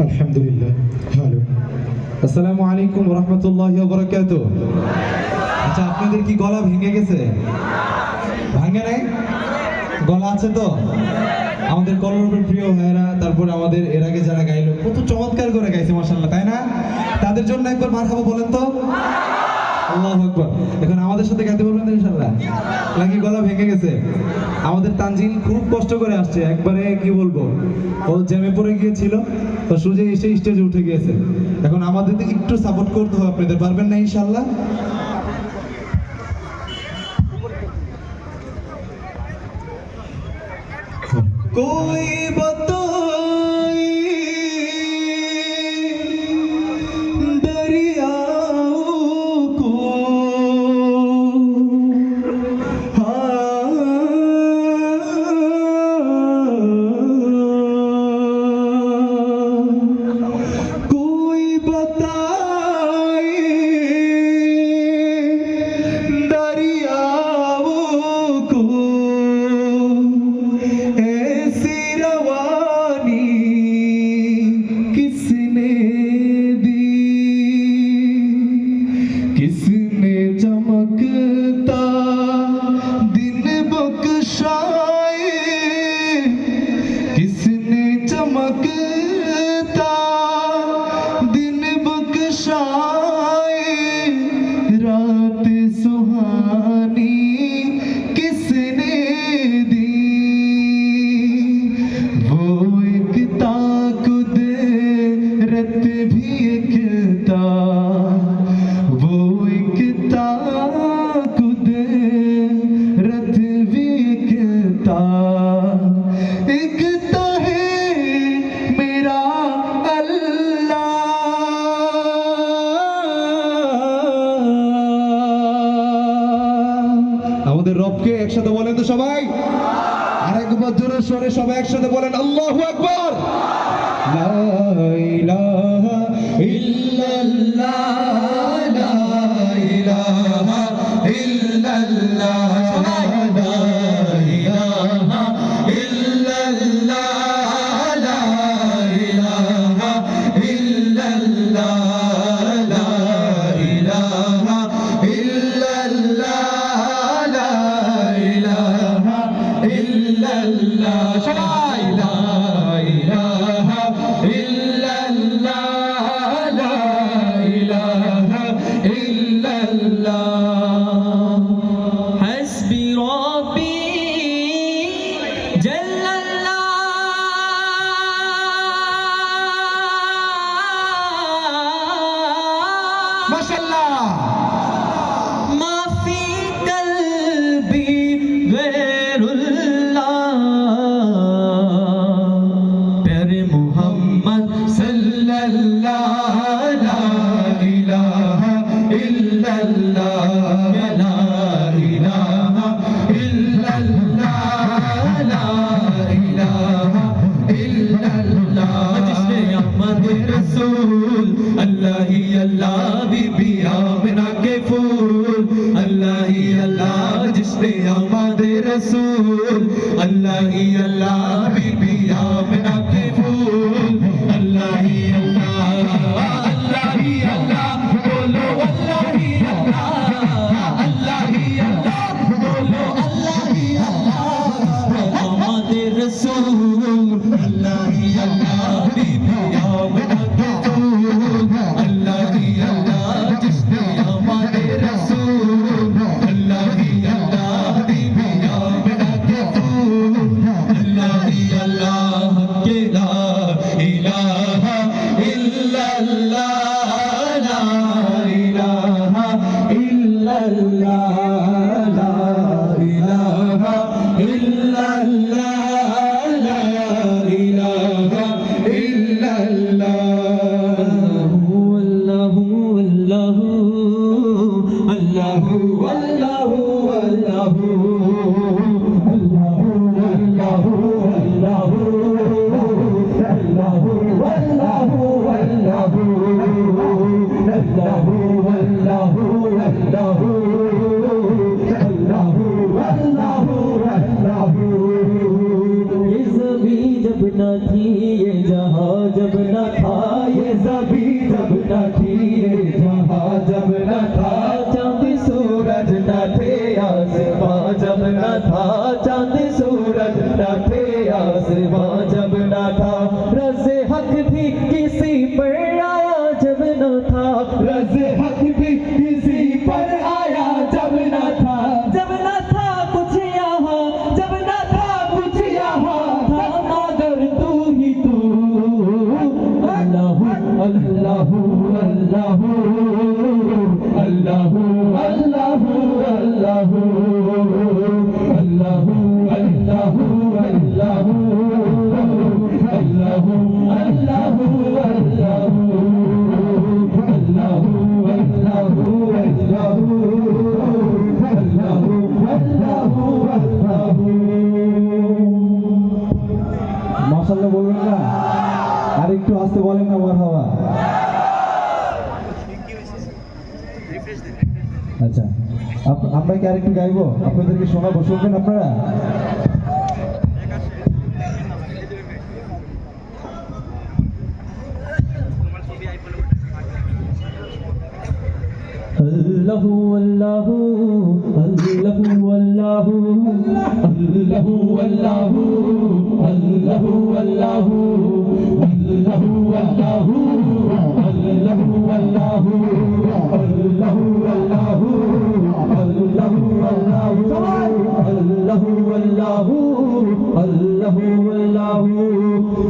আলহামদুলিল্লাহ ভালো। আসসালামু আলাইকুম ওয়া রাহমাতুল্লাহি ওয়া বারাকাতুহু। আচ্ছা, আপনাদের কি গলা ভেঙে গেছে? ভাঙে নাই? গলা আছে তো? আমাদের কলরবের প্রিয় ভাইরা, তারপরে আমাদের এর আগে যারা গাইলো কত চমৎকার করে গাইছে মাশাআল্লাহ, তাই না? তাদের জন্য একবার মারহাবা বলেন তো। আল্লাহু আকবার। এখন আমাদের সাথে গাইতে পারবেন ইনশাআল্লাহ? নাকি গলা ভেঙে গেছে? আমাদের তানজিল খুব কষ্ট করে আসছে, একবারে কি বলবো, ও জ্যামে পড়ে গিয়েছিল, তো সোজা এসে স্টেজে উঠে গিয়েছে। এখন আমাদের একটু সাপোর্ট করতে হবে, আপনাদের পারবেন না ইনশাআল্লাহ? कोई बताए दरियाओं को, कोई बताए दरियाओं को ऐसी रवानी किसने दी, किसने चमकता दिन बख्शाए, किसने चमकता दिन बख्शाए, रात सुहानी किसने दी, वो एक ताकुदरत भी एक ता, वो एक ताकुदरत भी एक ता, एक ता है मेरा আল্লাহ। আমাদের রবকে একসাথে বলেন তো সবাই, আরেকবার জোরে সরে সবাই একসাথে বলেন আল্লাহু আকবার। লা ইলাহা ইল্লাল্লাহ, লা ইলাহা ইল্লাল্লাহ, লা ইলাহা ইল্লাল্লাহ, লা ইলাহা ইল্লাল্লাহ, লা ইলাহা ইল্লাল্লাহ, লা ইলাহা ইল্লাল্লাহ, সবাই লা ইলাহা ইল্লাল্লাহ, লা ইলাহা ইল্লাল্লাহ। حسبي ربي جل الله মাশাআল্লাহ। ما في قلبي غير الله प्यारे मोहम्मद सल्लल्लाह, ला इलाहा इल्लल्लाह, ला इलाहा इल्लल्लाह, ला इलाहा इल्लल्लाह। जिसने अहमद रसूल अल्लाह ही अल्लाह, बीबी आमिना के फूल अल्लाह ही अल्लाह, जिसने अहमद रसूल अल्लाह ही अल्लाह, बीबी आमिना के फूल अल्लाह ही अल्लाह, अल्लाह ही अल्लाह, बोलो अल्लाह ही अल्लाह, अल्लाह ही अल्लाह, बोलो अल्लाह ही अल्लाह। अहमद रसूल अल्लाह ही अल्लाह, बीबी आमिना के फूल अल्लाह ही अल्लाह, जिसने अहमद रसूल अल्लाह ही अल्लाह, बीबी आमिना के फूल अल्लाह ही अल्लाह, के ला इलाहा इल्लल्लाह, ला इलाहा इल्लल्लाह, ला इलाहा इल्लल्लाह, ला इलाहा इल्लल्लाह। जब न थी ये जहां जब न था ये ज़मीं जब न थी ये जहां जब न था चांद सूरज न थे आसमां जब न था चांद सूरज न थे आसमां जब न था रज़े हक भी किसी पर आया जब न था रज़े हक भी किसी पर आया जब न था कुछ यहाँ जब न था कुछ यहाँ था मगर तू ही तू अल्लाहू अल्लाहू अल्लाहू अल्लाहू अल्लाहू अल्लाहू अल्लाहू अल्लाहू अल्लाहू अल्लाहू अल्लाहू अल्लाहू মাশাআল্লাহ বলবেন না আর একটু আস্তে বলেন না মারহাবা আচ্ছা আমরা কি আরেকটু গাইবো আপনাদেরকে শোনাবো শুনবেন আপনারা अल्लाहु अल्लाहु अल्लाहु अल्लाहु अल्लाहु अल्लाहु अल्लाहु अल्लाहु अल्लाहु अल्लाहु अल्लाहु अल्लाहु अल्लाहु अल्लाहु अल्लाहु अल्लाहु अल्लाहु अल्लाहु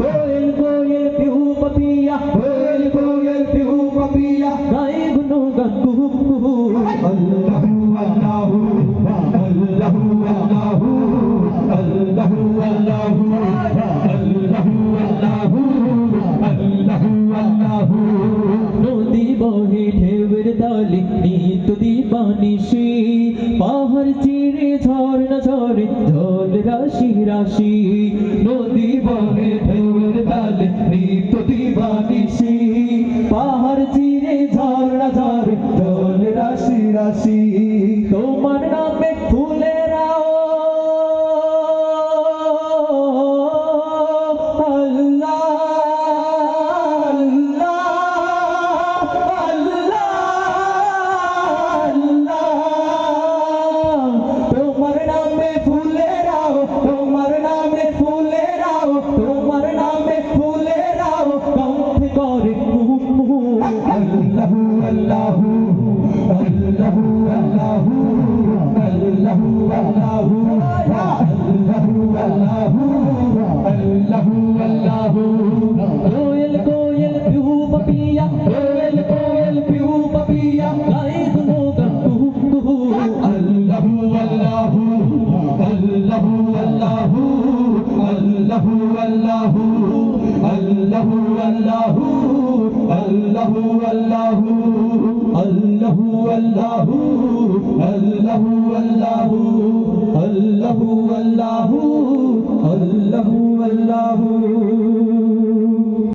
कोयल कोयल पिहू पपिया कोयल कोयल पिहू पपिया गाए गुनो गंगू अल्लाहु अल्लाहु अल्लाहु अल्लाहु अल्लाहु अल्लाहु अल्लाहु अल्लाहु अल्लाहु अल्लाहु नदी बहे ढेवर दाली नीत दीवानिशी पाहर चिरे झरना झरे जल राशि राशि नदी बहे ढेवर दाली नीत दीवानिशी पाहर चिरे झरना झरे जल राशि राशि তোমার নামে ফুলেরাও আল্লাহ আল্লাহ আল্লাহ তোমার নামে ফুলেরাও তোমার নামে ফুলেরাও তোমার নামে ফুলেরাও কণ্ঠ করে মুহু আল্লাহু আল্লাহু अल्लाहु अल्लाहु अल्लाहु अल्लाहु अल्लाहु अल्लाहु अल्लाहु अल्लाहु कोयल कोयल पिहू पपिया कोयल कोयल पिहू पपिया गाए गुनो गंगू अल्लाहु अल्लाहु अल्लाहु अल्लाहु अल्लाहु अल्लाहु अल्लाहु अल्लाहु अल्लाहु अल्लाहु अल्लाहु अल्लाहु अल्लाहु अल्लाहु अल्लाहु अल्लाहु अल्लाहु अल्लाहु